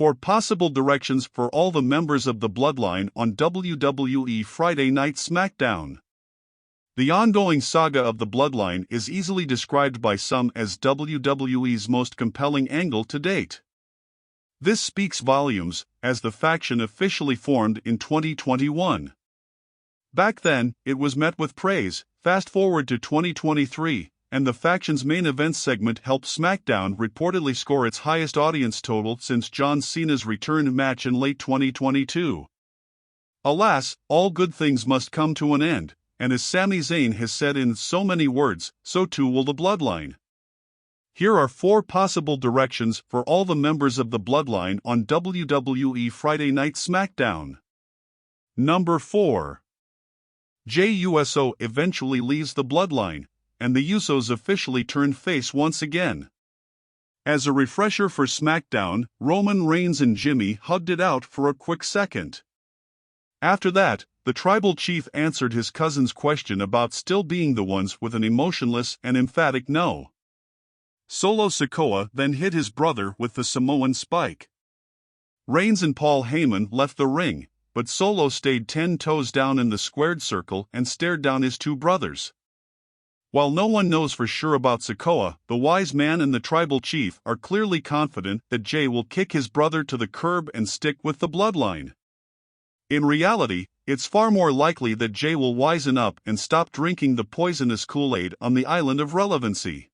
4 possible directions for all the members of the Bloodline on WWE Friday Night SmackDown. The ongoing saga of the Bloodline is easily described by some as WWE's most compelling angle to date. This speaks volumes, as the faction officially formed in 2021. Back then, it was met with praise. Fast forward to 2023, and the faction's main event segment helped SmackDown reportedly score its highest audience total since John Cena's return match in late 2022. Alas, all good things must come to an end, and as Sami Zayn has said in so many words, so too will the Bloodline. Here are 4 possible directions for all the members of the Bloodline on WWE Friday Night SmackDown. Number 4. Jey Uso eventually leaves the Bloodline, and the Usos officially turn face once again. As a refresher for SmackDown, Roman Reigns and Jimmy hugged it out for a quick second. After that, the tribal chief answered his cousin's question about still being the ones with an emotionless and emphatic no. Solo Sikoa then hit his brother with the Samoan spike. Reigns and Paul Heyman left the ring, but Solo stayed 10 toes down in the squared circle and stared down his 2 brothers. While no one knows for sure about Sikoa, the wise man and the tribal chief are clearly confident that Jey will kick his brother to the curb and stick with the Bloodline. In reality, it's far more likely that Jey will wisen up and stop drinking the poisonous Kool-Aid on the island of relevancy.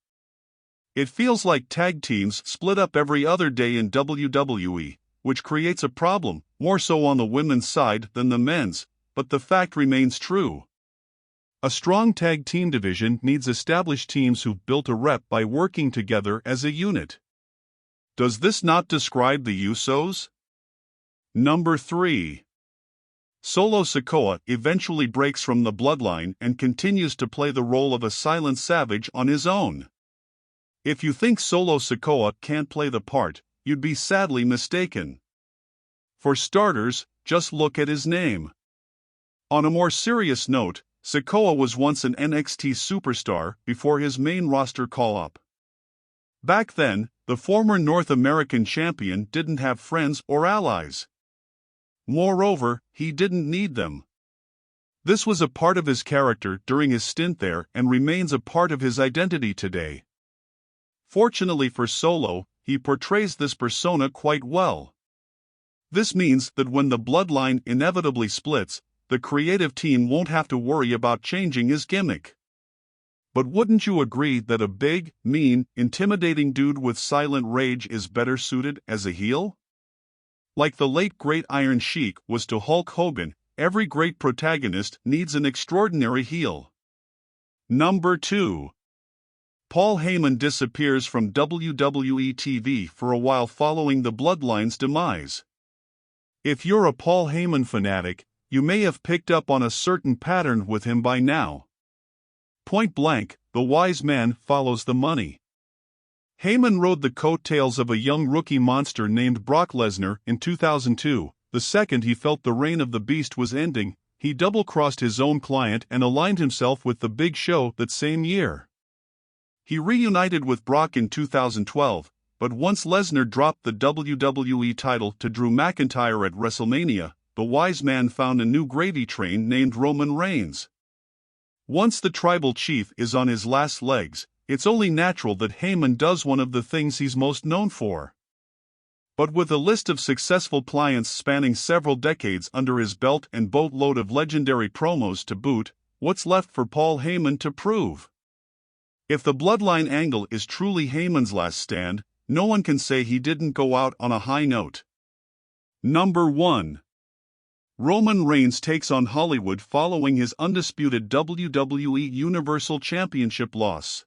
It feels like tag teams split up every other day in WWE, which creates a problem, more so on the women's side than the men's, but the fact remains true. A strong tag team division needs established teams who've built a rep by working together as a unit. Does this not describe the Usos? Number 3. Solo Sikoa eventually breaks from the Bloodline and continues to play the role of a silent savage on his own. If you think Solo Sikoa can't play the part, you'd be sadly mistaken. For starters, just look at his name. On a more serious note, Sikoa was once an NXT superstar before his main roster call-up. Back then, the former North American champion didn't have friends or allies. Moreover, he didn't need them. This was a part of his character during his stint there and remains a part of his identity today. Fortunately for Solo, he portrays this persona quite well. This means that when the Bloodline inevitably splits, the creative team won't have to worry about changing his gimmick. But wouldn't you agree that a big, mean, intimidating dude with silent rage is better suited as a heel? Like the late great Iron Sheik was to Hulk Hogan, every great protagonist needs an extraordinary heel. Number 2. Paul Heyman disappears from WWE TV for a while following the Bloodline's demise. If you're a Paul Heyman fanatic, you may have picked up on a certain pattern with him by now. Point blank, the wise man follows the money. Heyman rode the coattails of a young rookie monster named Brock Lesnar in 2002. The second he felt the reign of the beast was ending, he double-crossed his own client and aligned himself with the Big Show that same year. He reunited with Brock in 2012, but once Lesnar dropped the WWE title to Drew McIntyre at WrestleMania, the wise man found a new gravy train named Roman Reigns. Once the tribal chief is on his last legs, it's only natural that Heyman does one of the things he's most known for. But with a list of successful clients spanning several decades under his belt and boatload of legendary promos to boot, what's left for Paul Heyman to prove? If the Bloodline angle is truly Heyman's last stand, no one can say he didn't go out on a high note. Number 1. Roman Reigns takes on Hollywood following his undisputed WWE Universal Championship loss.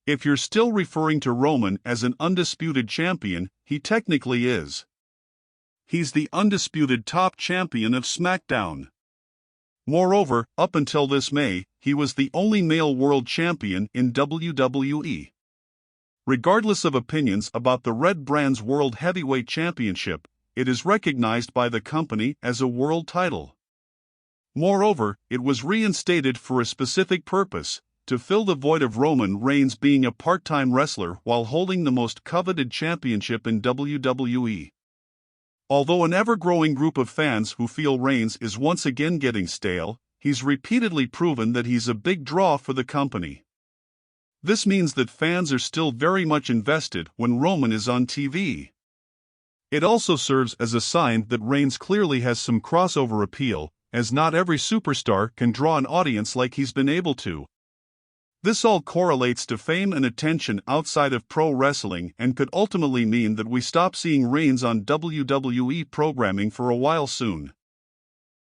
If you're still referring to Roman as an undisputed champion, he technically is. He's the undisputed top champion of SmackDown. Moreover, up until this May, he was the only male world champion in WWE. Regardless of opinions about the Red Brand's World Heavyweight Championship, it is recognized by the company as a world title. Moreover, it was reinstated for a specific purpose, to fill the void of Roman Reigns being a part-time wrestler while holding the most coveted championship in WWE. Although an ever-growing group of fans who feel Reigns is once again getting stale, he's repeatedly proven that he's a big draw for the company. This means that fans are still very much invested when Roman is on TV. It also serves as a sign that Reigns clearly has some crossover appeal, as not every superstar can draw an audience like he's been able to. This all correlates to fame and attention outside of pro wrestling and could ultimately mean that we stop seeing Reigns on WWE programming for a while soon.